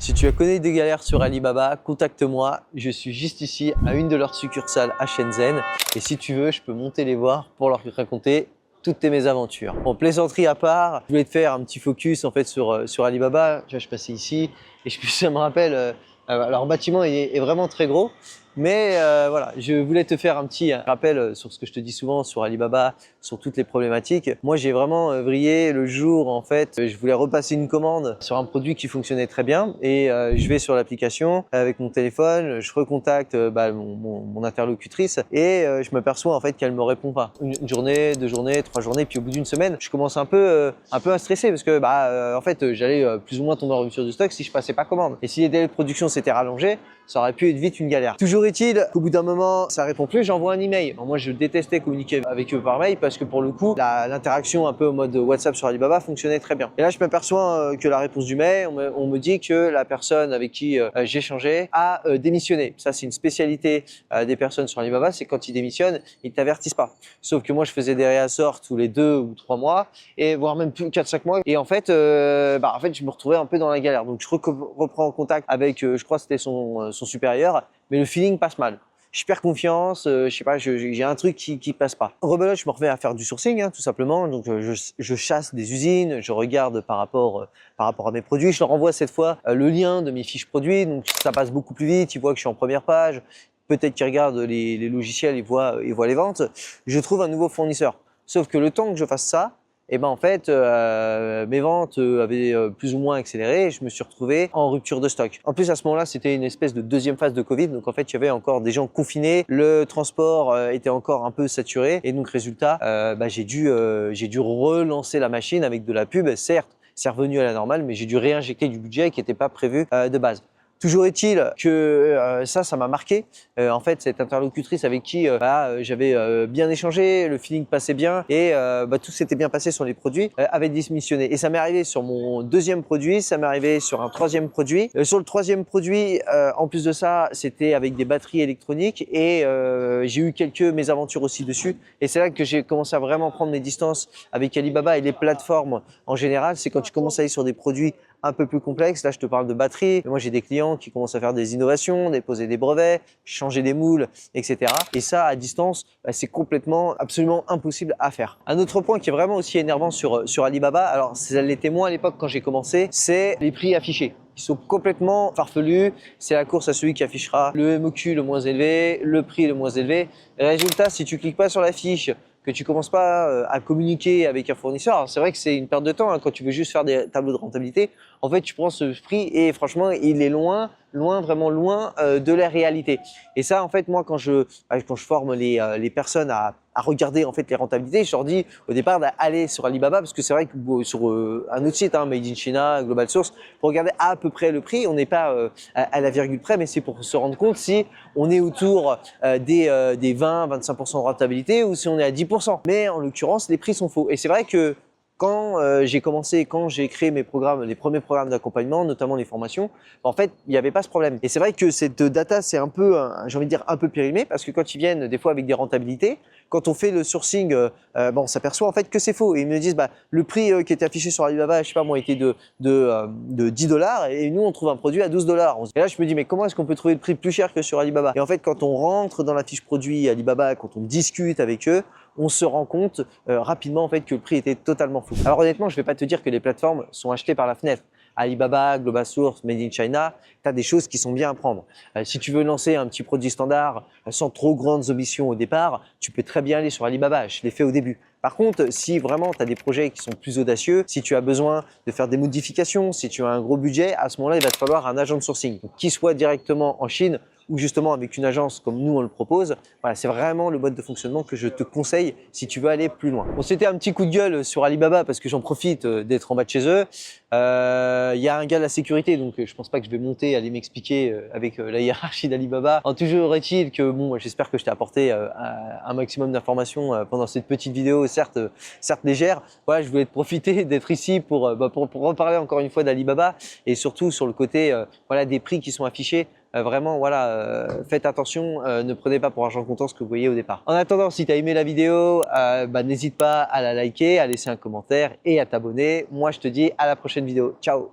Si tu as connu des galères sur Alibaba, contacte-moi. Je suis juste ici à une de leurs succursales à Shenzhen. Et si tu veux, je peux monter les voir pour leur raconter toutes tes mésaventures. Bon, plaisanterie à part, je voulais te faire un petit focus en fait sur Alibaba. Tu vois, je passais ici et ça me rappelle, leur bâtiment est vraiment très gros. Mais voilà, je voulais te faire un petit rappel sur ce que je te dis souvent sur Alibaba, sur toutes les problématiques. Moi, j'ai vraiment vrillé le jour, en fait, je voulais repasser une commande sur un produit qui fonctionnait très bien et je vais sur l'application avec mon téléphone, je recontacte mon interlocutrice et je m'aperçois en fait qu'elle me répond pas. Une journée, 2 journées, 3 journées, puis au bout d'une semaine, je commence un peu à stresser parce que en fait, j'allais plus ou moins tomber en rupture de stock si je passais pas commande. Et si les délais de production s'étaient rallongés, ça aurait pu être vite une galère. Toujours est-il qu'au bout d'un moment, ça répond plus, j'envoie un email. Alors moi, je détestais communiquer avec eux par mail parce que pour le coup, l'interaction un peu en mode WhatsApp sur Alibaba fonctionnait très bien. Et là, je m'aperçois que la réponse du mail, on me dit que la personne avec qui j'échangeais a démissionné. Ça, c'est une spécialité des personnes sur Alibaba, c'est quand ils démissionnent, ils t'avertissent pas. Sauf que moi, je faisais des réassorts tous les 2 ou 3 mois, et voire même plus 4-5 mois. Et en fait, je me retrouvais un peu dans la galère. Donc, je reprends contact avec, je crois que c'était son supérieur, mais le feeling passe mal. Je perds confiance, je sais pas, j'ai un truc qui passe pas. Rebelote, je me remets à faire du sourcing, tout simplement. Donc je chasse des usines, je regarde par rapport à mes produits. Je leur envoie cette fois le lien de mes fiches produits, donc ça passe beaucoup plus vite. Ils voient que je suis en première page. Peut-être qu'ils regardent les logiciels, ils voient les ventes. Je trouve un nouveau fournisseur. Sauf que le temps que je fasse ça, et en fait, mes ventes avaient plus ou moins accéléré et je me suis retrouvé en rupture de stock. En plus, à ce moment-là, c'était une espèce de deuxième phase de Covid. Donc, en fait, il y avait encore des gens confinés. Le transport était encore un peu saturé. Et donc, résultat, j'ai dû relancer la machine avec de la pub. Certes, c'est revenu à la normale, mais j'ai dû réinjecter du budget qui n'était pas prévu de base. Toujours est-il que ça m'a marqué. En fait, cette interlocutrice avec qui j'avais bien échangé, le feeling passait bien et tout s'était bien passé sur les produits, avait démissionné. Et ça m'est arrivé sur mon deuxième produit, ça m'est arrivé sur un troisième produit. Sur le troisième produit, en plus de ça, c'était avec des batteries électroniques et j'ai eu quelques mésaventures aussi dessus. Et c'est là que j'ai commencé à vraiment prendre mes distances avec Alibaba et les plateformes en général. C'est quand tu commences à aller sur des produits un peu plus complexe. Là, je te parle de batterie. Moi, j'ai des clients qui commencent à faire des innovations, déposer des brevets, changer des moules, etc. Et ça, à distance, c'est absolument impossible à faire. Un autre point qui est vraiment aussi énervant sur Alibaba, alors ça l'était moins à l'époque quand j'ai commencé, c'est les prix affichés. Ils sont complètement farfelus. C'est la course à celui qui affichera le MOQ le moins élevé, le prix le moins élevé. Résultat, si tu cliques pas sur la fiche, que tu commences pas à communiquer avec un fournisseur, c'est vrai que c'est une perte de temps quand tu veux juste faire des tableaux de rentabilité. En fait, tu prends ce prix et franchement, il est loin, vraiment loin de la réalité. Et ça, en fait, moi, quand je forme les personnes à regarder en fait les rentabilités, je leur dis au départ d'aller sur Alibaba parce que c'est vrai que sur un autre site, Made in China, Global Source, pour regarder à peu près le prix, on n'est pas à la virgule près, mais c'est pour se rendre compte si on est autour des 20-25% de rentabilité ou si on est à 10%. Mais en l'occurrence, les prix sont faux. Et c'est vrai que quand j'ai créé les premiers programmes d'accompagnement, notamment les formations, en fait, il n'y avait pas ce problème. Et c'est vrai que cette data, c'est un peu, j'ai envie de dire, un peu périmée parce que quand ils viennent des fois avec des rentabilités, quand on fait le sourcing, on s'aperçoit en fait que c'est faux. Et ils me disent, le prix qui était affiché sur Alibaba, je sais pas moi, était de $10 et nous, on trouve un produit à $12. Et là, je me dis, mais comment est-ce qu'on peut trouver le prix plus cher que sur Alibaba? Et en fait, quand on rentre dans la fiche produit Alibaba, quand on discute avec eux, on se rend compte rapidement en fait que le prix était totalement fou. Alors honnêtement, je vais pas te dire que les plateformes sont achetées par la fenêtre. Alibaba, Global Source, Made in China, tu as des choses qui sont bien à prendre. Si tu veux lancer un petit produit standard sans trop grandes ambitions au départ, tu peux très bien aller sur Alibaba. Je l'ai fait au début. Par contre, si vraiment tu as des projets qui sont plus audacieux, si tu as besoin de faire des modifications, si tu as un gros budget, à ce moment-là, il va te falloir un agent de sourcing, qui soit directement en Chine ou justement avec une agence comme nous on le propose. Voilà, c'est vraiment le mode de fonctionnement que je te conseille si tu veux aller plus loin. Bon, c'était un petit coup de gueule sur Alibaba parce que j'en profite d'être en bas de chez eux. Il y a un gars de la sécurité, donc je pense pas que je vais monter aller m'expliquer avec la hiérarchie d'Alibaba. Toujours est-il que bon, j'espère que je t'ai apporté un maximum d'informations pendant cette petite vidéo, certes légère. Voilà, je voulais te profiter d'être ici pour reparler encore une fois d'Alibaba et surtout sur le côté des prix qui sont affichés. Vraiment, faites attention, ne prenez pas pour argent comptant ce que vous voyez au départ. En attendant, si tu as aimé la vidéo, n'hésite pas à la liker, à laisser un commentaire et à t'abonner. Moi, je te dis à la prochaine vidéo. Ciao!